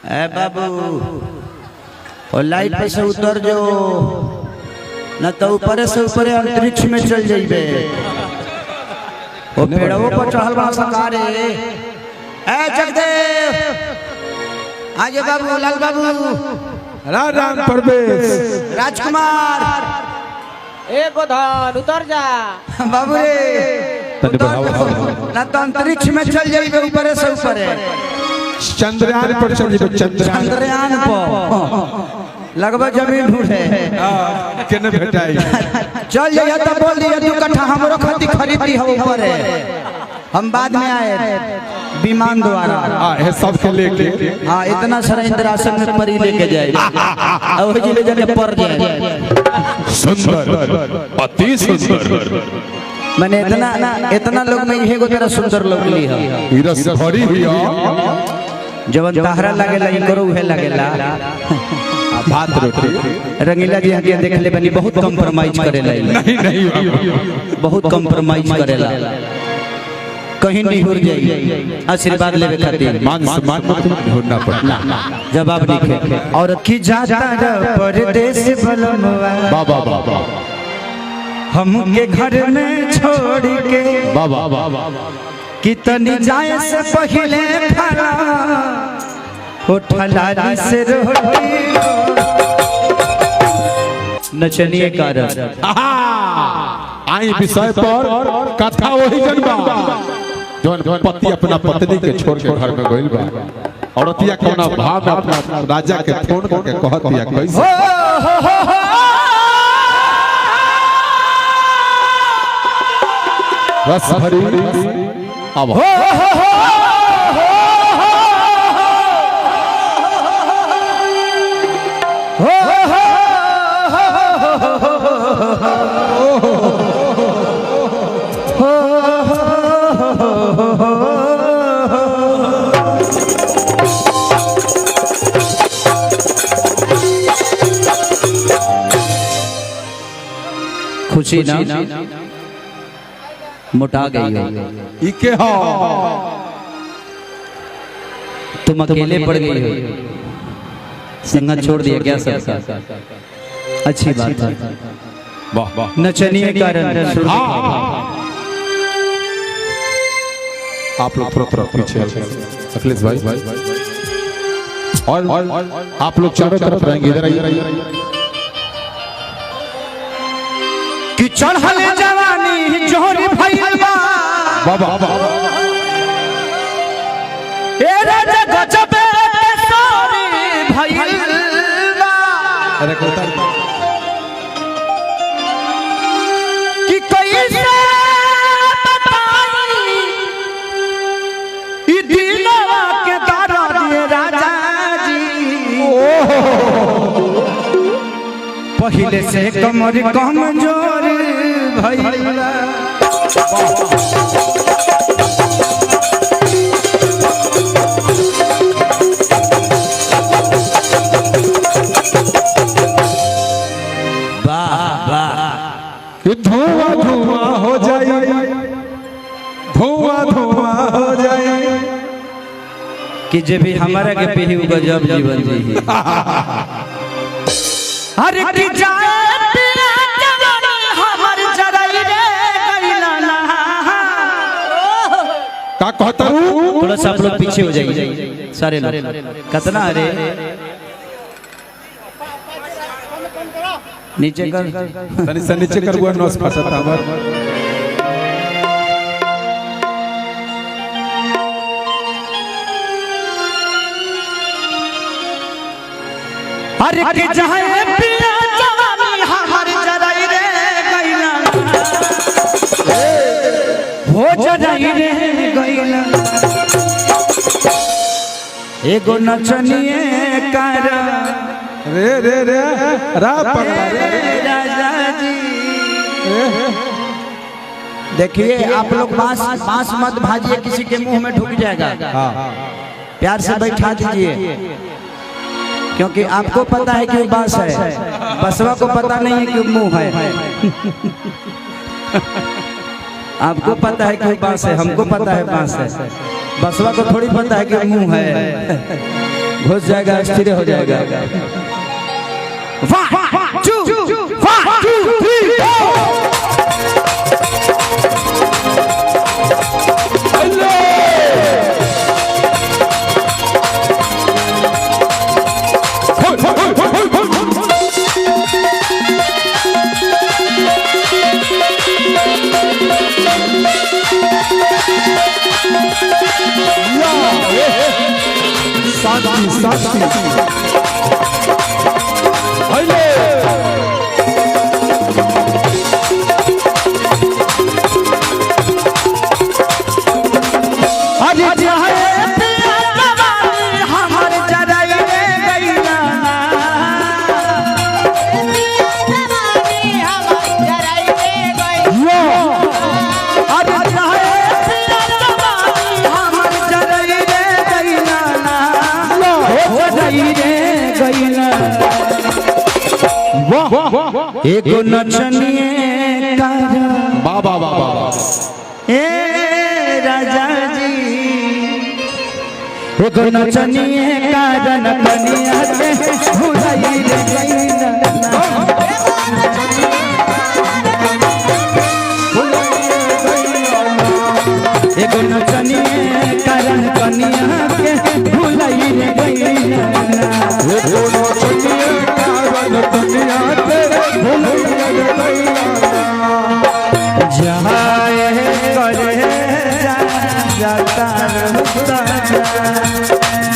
ए बाबू और लाइट पे से उतर जो न तो ऊपर से ऊपर अंतरिक्ष में चल जाइबे। वो पेड़ों पर चढ़ल बा सरकारे। ए जगदेव आजे बाबू, लाल बाबू, राम परवेश, राजकुमार, ए गोधान उतर जा बाबू रे ना तो अंतरिक्ष में चल जाइबे ऊपर से ऊपर। चंद्रयान पर चल जाइबे। चंद्रयान पर लगभग जमीन ढूंढे केने भेटाई। चल जाइए तो बोल दिए 2 कट्ठा हमरो खातिर खरीदी हो ऊपर है। हम बाद में आए विमान द्वारा। है सबके लेके। हाँ इतना सारा इंद्रासन में परी लेके जाए और जिले जाके पर जाए। सुंदर, अति सुंदर। मैंने इतना लोग में यही को तेरा सुंदर लोग ली है। रस भरी हुई जवन ताहरा लगेला इकरो उहे लगेला। भात रोटी रंगीला जी हटिया देख ले बनी बहुत कंप्रोमाइज करेला। नहीं बहुत कंप्रोमाइज करेला। कहीं नहीं हो जाए आशीर्वाद लेवे खातिर मान सम्मान ढूंढना पड़ता। जवाब लिखे और की जाता परदेश बलमवा बाबा बाबा हमके घर में छोड़ के बाबा कितनी जाए से पहले खाना उठलाली से रोटी नचनिए कारण आई विषय पर कथा वही जनबा जौन पति अपना पत्नी के छोड़ के घर में गइल बा। औरतिया कोना भाव में अपना राजा के फोन करके कहत दिया कैसे रस भरी अब खुशी ना मोटा गई हो। इके हो तुम अकेले पड़ गई हो। संगत छोड़ दिया क्या सब? अच्छी बात है। वाह वाह नचनिए कारण आप लोग थोड़ा पीछे अखिलेश भाई और आप लोग चारों तरफ रहेंगे। इधर आइए कि चढ़ल जवानी जोर भइल बा बाबा ए राजा गजबे सोरी भइल बा। अरे कोता कि कैसे बताई ई दिलवा के दर्द राजा जी। पहले से कमर कमजोर भइला। धुआं धुआं हो जाए, धुआं धुआं हो जाए कि जे भी हमारा के पीही गजब जीवन जी। अरे कि जाए पिया जवानी हमर जरई रे गइला ना। का कहता हूं थोड़ा सा आप लोग पीछे हो जाइए सारे लोग। कितना अरे नीचे कर तनी से नीचे कर बुआ नस फटता हमर। अरे कि जाए पिया जवानी हमर जरई रे गइला हो जरई रे गइला। एगो नचनिए कर रे रे रे राजा जी। देखिए आप लोग बांस मत भाजिए, किसी के मुंह में ढुक जाएगा। प्यार से बैठा दीजिए क्योंकि आपको पता है कि बांस है, बसवा को पता नहीं है कि मुंह है। आपको पता है कि बांस है, हमको पता है बांस है, बसवा को थोड़ी पता है कि मुंह है। घुस जाएगा, स्थिर हो जाएगा। 1 2 1 2 3 एगो नचनिए बाबा बाबा ए राजा जी, एगो नचनिए कारण कनिया के भुलाई रे गईना। एगो नचनिए कारण कनिया के भुलाई रे गईना। एगो नचनिए कारण कनिया के जाए करे जाता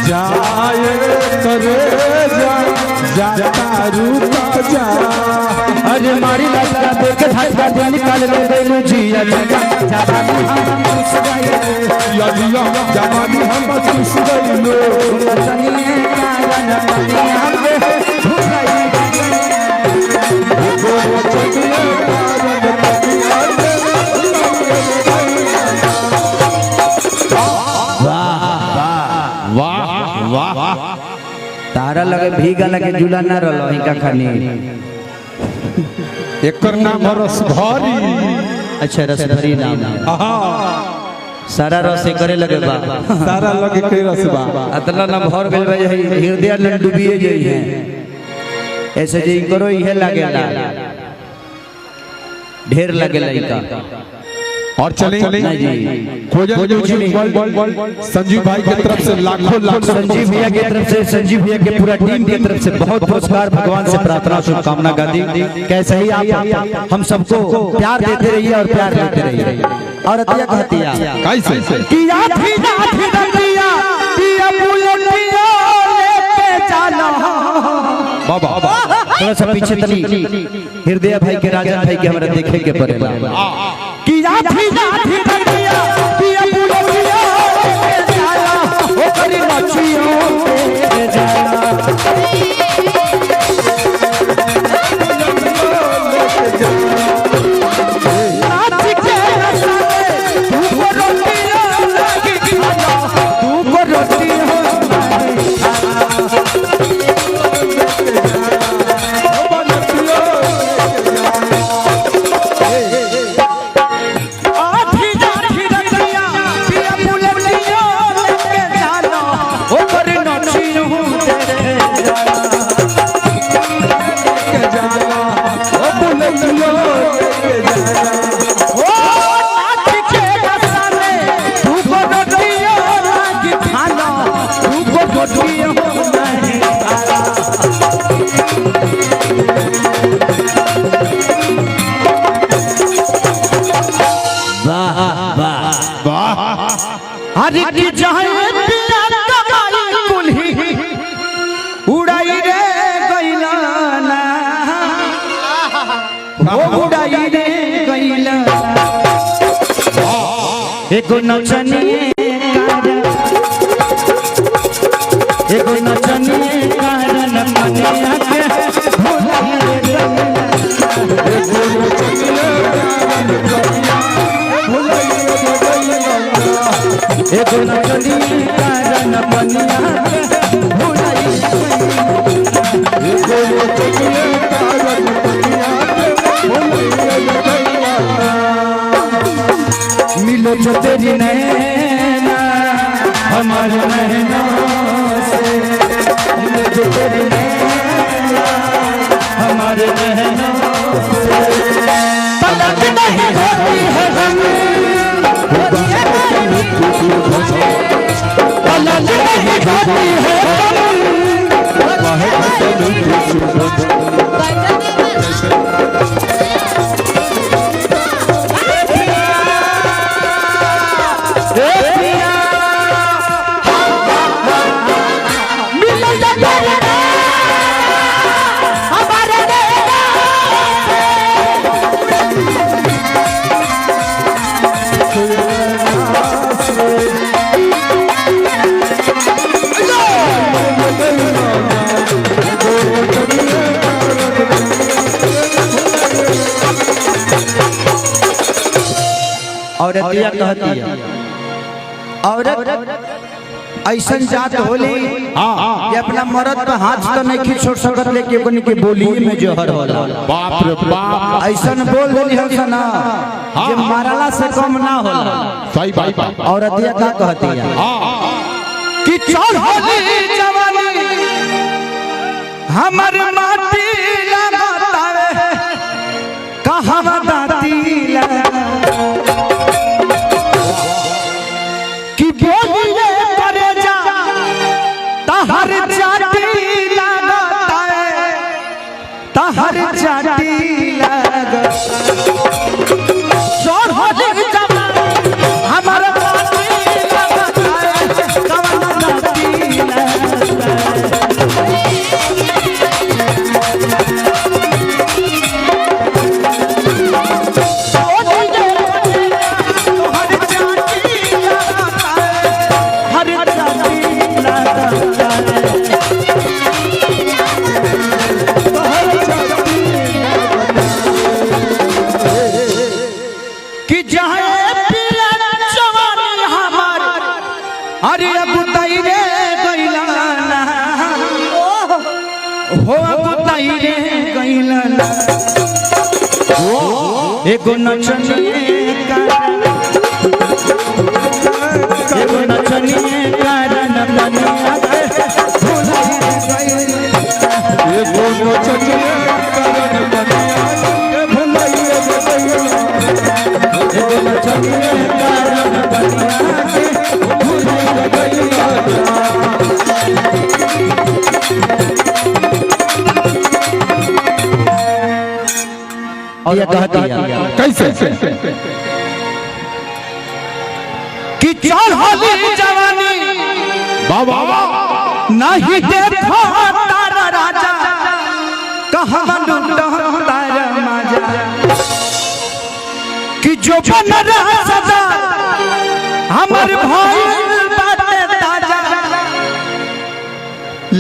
जाए करे जाता रूपा जा। अरे मारी लड़का देख धक्का दे निकाल ले गइलू जिया जवानी हम खुश गइले यादिया जवानी हम खुश गइलो। नचनिए कारण कनिया के भुलाई तारा लगे भीगा लगे झूला ना रलो इनका खानी। एकर नाम रसभरी। अच्छा रसभरी नाम। सारा रस करे लगे बा, सारा लगे के रसबा अतला ना भर गइल बा हृदय न डूबिए जई है। ऐसे जे करो इहे लागेला ढेर लगेला इनका। और चले संजीव भाई की तरफ से लाखों संजीव भैया की तरफ से, संजीव भैया के पूरा टीम की तरफ से बहुत पुरस्कार, भगवान से प्रार्थना शुभकामना गादी। कैसे ही आप हम सबको प्यार देते रहिए और प्यार लेते रहिए। और अतिया कहती है कैसे कि आधी आधी दंडिया पिया बुलंदिया लेके जाना। बाबा थोड़ा सा पीछे तनी हृदय भाई के, राजा भाई के हमरा देखे के पड़ेला कि आधी आधी दंडिया पिया बुलंदिया लेके जाना। ओ करी मछियों के जाना। हरी की जहां पिया कमाई कुल्ही उड़ाई रे गइला ना। वो उड़ाई रे गइला। एगो नचनिए कारण, एगो नचनिए कारण कनिया के भुलाई रे गइला। एगो नचनिए कारण कनिया भुलाई रे गइला। एगो नचनिए कारण कनिया के भुलाई रे गइला। एगो नचनिए कारण कनिया के भुलाई रे गइला। मिलो जो तेरी नैना हमारे नैना से। होती है औरत दिया कहती है औरत ऐसा जात होली ये अपना मर्द पे हाथ तो नहीं छोड़ सकत लेके ओकनी के बोली में जहर होला। बाप रे बाप ऐसा बोल देली हम ना जे मारला से कम ना होला। सही बात। औरत दिया का कहती है कि चल होली जवानी हमर माटी लगातावे कहवा दाती लगा हर जाती लगता है हर जाती लगता हमारा एगो नचनिए कारण बनिया एगो नचनिए कारण बनिया एगो नचनिए कारण और ये कहती है कैसे कि चल होली जवानी बाबा नहीं देखो तारा राजा कहवा लूटो तारा माजा कि जो बन रहा सजा हमर भाई बातें ताजा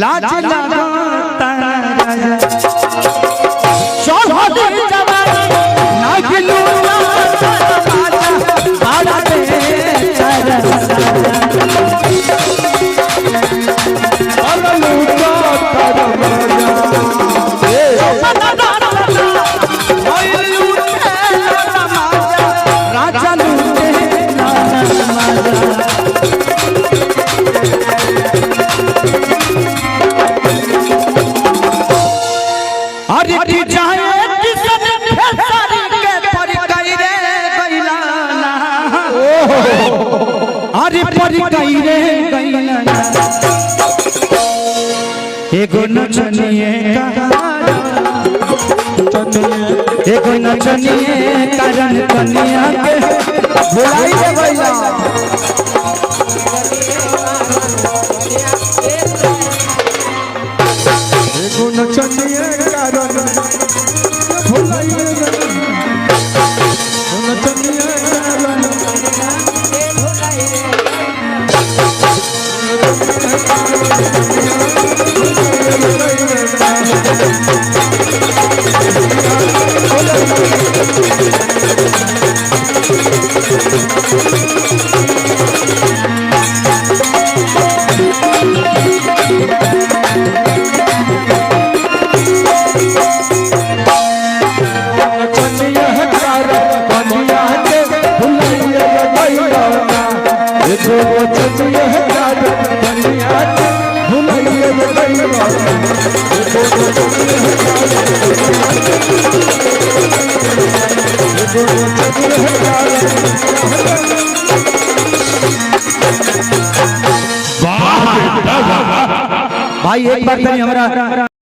लाज लगा तारा राजा चल होली जवानी नहीं लूटो तारा एगो नचनिए कारण कन्या के बुलाई दे भैया एगो नचनिए कारण बुलाई दे नचनिए कारण वाह आई एक बार तनी हमरा